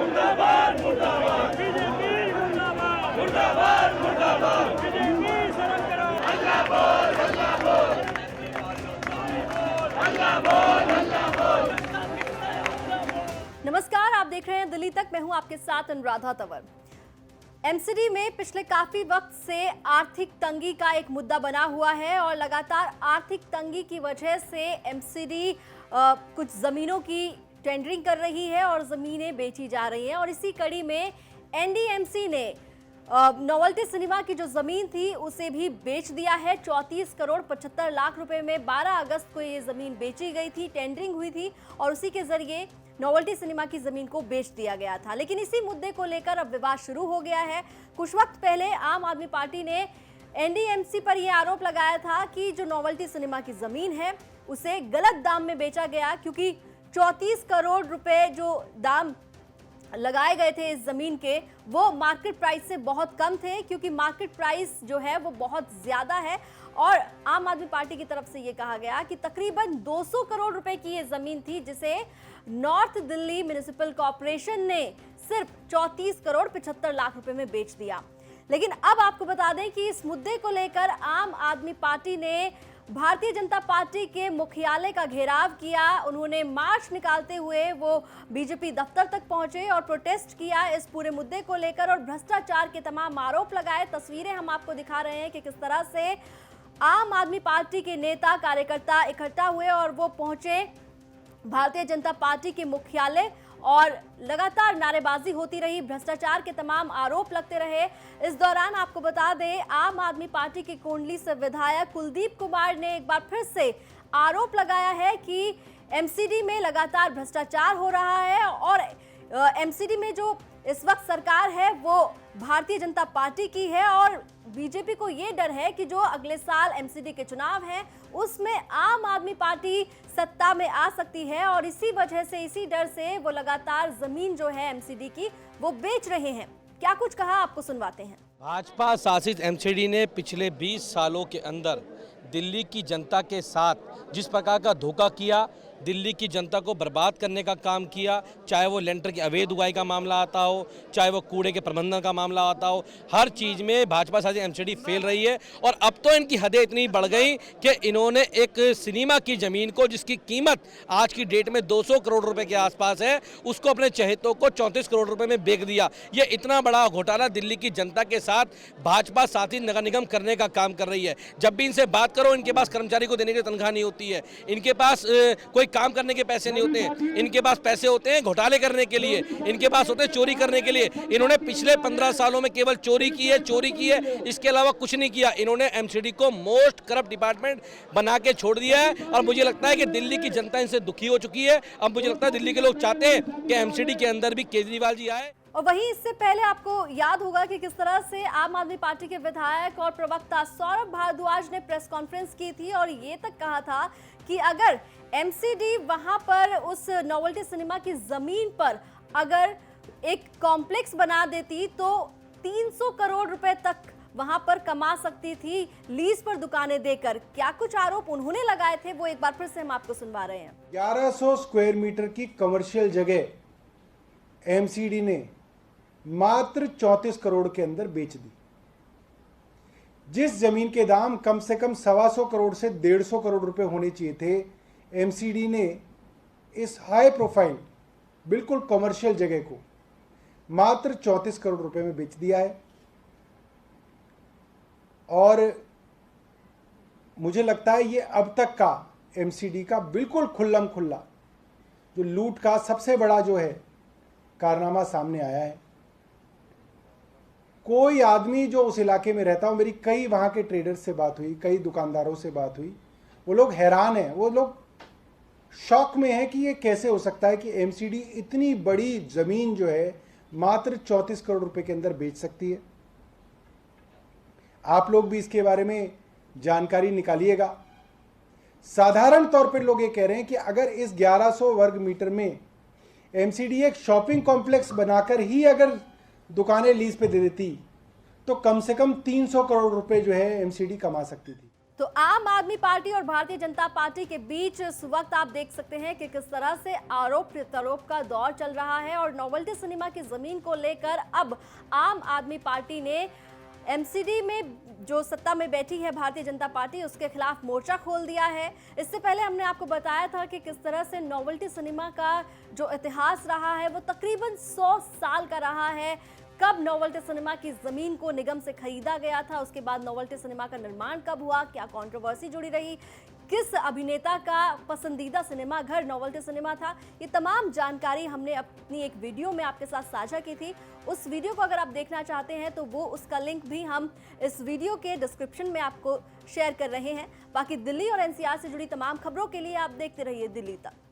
मुर्दाबाद मुर्दाबाद बीजेपी मुर्दाबाद मुर्दाबाद मुर्दाबाद बीजेपी शर्म करो हल्ला बोल हल्ला बोल हल्ला बोल हल्ला बोल। नमस्कार, आप देख रहे हैं दिल्ली तक। मैं हूं आपके साथ अनुराधा तंवर। एमसीडी में पिछले काफी वक्त से आर्थिक तंगी का एक मुद्दा बना हुआ है और लगातार आर्थिक तंगी की वजह से एमसीडी कुछ जमीनों की टेंडरिंग कर रही है और जमीनें बेची जा रही हैं। और इसी कड़ी में एनडीएमसी ने नोवेल्टी सिनेमा की जो जमीन थी उसे भी बेच दिया है। 34 करोड़ 75 लाख रुपए में 12 अगस्त को ये जमीन बेची गई थी, टेंडरिंग हुई थी और उसी के जरिए नोवेल्टी सिनेमा की जमीन को बेच दिया गया था। लेकिन इसी मुद्दे को लेकर अब विवाद शुरू हो गया है। कुछ वक्त पहले आम आदमी पार्टी ने एनडीएमसी पर यह आरोप लगाया था कि जो नोवेल्टी सिनेमा की जमीन है उसे गलत दाम में बेचा गया, क्योंकि 34 करोड़ रुपए जो दाम लगाए गए थे इस जमीन के वो मार्केट प्राइस से बहुत कम थे, क्योंकि मार्केट प्राइस जो है वो बहुत ज्यादा है। और आम आदमी पार्टी की तरफ से ये कहा गया कि तकरीबन 200 करोड़ रुपए की ये जमीन थी जिसे नॉर्थ दिल्ली म्युनिसिपल कॉर्पोरेशन ने सिर्फ 34 करोड़ 75 लाख रुपए में बेच दिया। लेकिन अब आपको बता दें कि इस मुद्दे को लेकर आम आदमी पार्टी ने भारतीय जनता पार्टी के मुख्यालय का घेराव किया। उन्होंने मार्च निकालते हुए वो बीजेपी दफ्तर तक पहुंचे और प्रोटेस्ट किया इस पूरे मुद्दे को लेकर और भ्रष्टाचार के तमाम आरोप लगाए। तस्वीरें हम आपको दिखा रहे हैं कि किस तरह से आम आदमी पार्टी के नेता कार्यकर्ता इकट्ठा हुए और वो पहुंचे भारतीय जनता पार्टी के मुख्यालय और लगातार नारेबाजी होती रही, भ्रष्टाचार के तमाम आरोप लगते रहे। इस दौरान आपको बता दें, आम आदमी पार्टी के कोंडली से विधायक कुलदीप कुमार ने एक बार फिर से आरोप लगाया है कि एमसीडी में लगातार भ्रष्टाचार हो रहा है और एमसीडी में जो इस वक्त सरकार है वो भारतीय जनता पार्टी की है और बीजेपी को ये डर है कि जो अगले साल एमसीडी के चुनाव हैं उसमें आम आदमी पार्टी सत्ता में आ सकती है और इसी वजह से, इसी डर से वो लगातार जमीन जो है एमसीडी की वो बेच रहे हैं। क्या कुछ कहा आपको सुनवाते हैं। भाजपा शासित एमसीडी ने पिछले 20 सालों के अंदर दिल्ली की जनता के साथ जिस प्रकार का धोखा किया, दिल्ली की जनता को बर्बाद करने का काम किया, चाहे वो लेंटर की अवैध उगाही का मामला आता हो, चाहे वो कूड़े के प्रबंधन का मामला आता हो, हर चीज़ में भाजपा शासित एमसीडी फेल रही है। और अब तो इनकी हदें इतनी बढ़ गई कि इन्होंने एक सिनेमा की ज़मीन को जिसकी कीमत आज की डेट में 200 करोड़ रुपए के आसपास है, उसको अपने चहेतों को 34 करोड़ रुपए में बेच दिया। ये इतना बड़ा घोटाला दिल्ली की जनता के साथ भाजपा शासित नगर निगम करने का काम कर रही है। जब भी इनसे बात करो, इनके पास कर्मचारी को देने की तनख्वाह नहीं होती है, इनके पास कोई काम करने के पैसे नहीं होते हैं, इनके पास पैसे होते हैं घोटाले करने के लिए, इनके पास होते हैं चोरी करने के लिए। इन्होंने पिछले 15 सालों में केवल चोरी की है, इसके अलावा कुछ नहीं किया। इन्होंने एमसीडी को मोस्ट करप्ट डिपार्टमेंट बना के छोड़ दिया है और मुझे लगता है कि दिल्ली की जनता इनसे दुखी हो चुकी है। अब मुझे लगता है दिल्ली के लोग चाहते हैं कि एमसीडी के अंदर भी केजरीवाल जी आए। और वहीं इससे पहले आपको याद होगा कि किस तरह से आम आदमी पार्टी के विधायक और प्रवक्ता सौरभ भारद्वाज ने प्रेस कॉन्फ्रेंस की थी और ये तक कहा था कि अगर एमसीडी वहां पर उस नोवेल्टी सिनेमा की जमीन पर अगर एक कॉम्प्लेक्स बना देती तो 300 करोड़ रुपए तक वहां पर कमा सकती थी लीज पर दुकानें देकर। क्या कुछ आरोप उन्होंने लगाए थे वो एक बार फिर से हम आपको सुनवा रहे हैं। 1100 स्क्वायर मीटर की कमर्शियल जगह एमसीडी ने मात्र 34 करोड़ के अंदर बेच दी। जिस जमीन के दाम कम से कम 125 करोड़ से 150 करोड़ रुपए होने चाहिए थे, एमसीडी ने इस हाई प्रोफाइल बिल्कुल कमर्शियल जगह को मात्र 34 करोड़ रुपए में बेच दिया है। और मुझे लगता है ये अब तक का एमसीडी का बिल्कुल खुल्लम खुल्ला जो लूट का सबसे बड़ा जो है कारनामा सामने आया है। कोई आदमी जो उस इलाके में रहता हो, मेरी कई वहाँ के ट्रेडर्स से बात हुई, कई दुकानदारों से बात हुई, वो लोग हैरान हैं, वो लोग शॉक में हैं कि ये कैसे हो सकता है कि एमसीडी इतनी बड़ी ज़मीन जो है मात्र 34 करोड़ रुपए के अंदर बेच सकती है। आप लोग भी इसके बारे में जानकारी निकालिएगा। साधारण तौर पर लोग ये कह रहे हैं कि अगर इस 1100 वर्ग मीटर में एमसीडी एक शॉपिंग कॉम्प्लेक्स बनाकर ही अगर दुकानें लीज पे दे देती तो कम से कम 300 करोड़ रुपए जो है एमसीडी कमा सकती थी। तो आम आदमी पार्टी और भारतीय जनता पार्टी के बीच इस वक्त आप देख सकते हैं कि किस तरह से आरोप प्रत्यारोप का दौर चल रहा है और नोवेल्टी सिनेमा की जमीन को लेकर अब आम आदमी पार्टी ने एमसीडी में जो सत्ता में बैठी है भारतीय जनता पार्टी उसके खिलाफ मोर्चा खोल दिया है। इससे पहले हमने आपको बताया था कि किस तरह से नोवेल्टी सिनेमा का जो इतिहास रहा है वो तकरीबन 100 साल का रहा है। कब नोवेल्टी सिनेमा की जमीन को निगम से खरीदा गया था, उसके बाद नोवेल्टी सिनेमा का निर्माण कब हुआ, क्या कंट्रोवर्सी जुड़ी रही, किस अभिनेता का पसंदीदा सिनेमा घर नोवेल्टी सिनेमा था, ये तमाम जानकारी हमने अपनी एक वीडियो में आपके साथ साझा की थी। उस वीडियो को अगर आप देखना चाहते हैं तो वो उसका लिंक भी हम इस वीडियो के डिस्क्रिप्शन में आपको शेयर कर रहे हैं। बाकी दिल्ली और एनसीआर से जुड़ी तमाम खबरों के लिए आप देखते रहिए दिल्ली तक।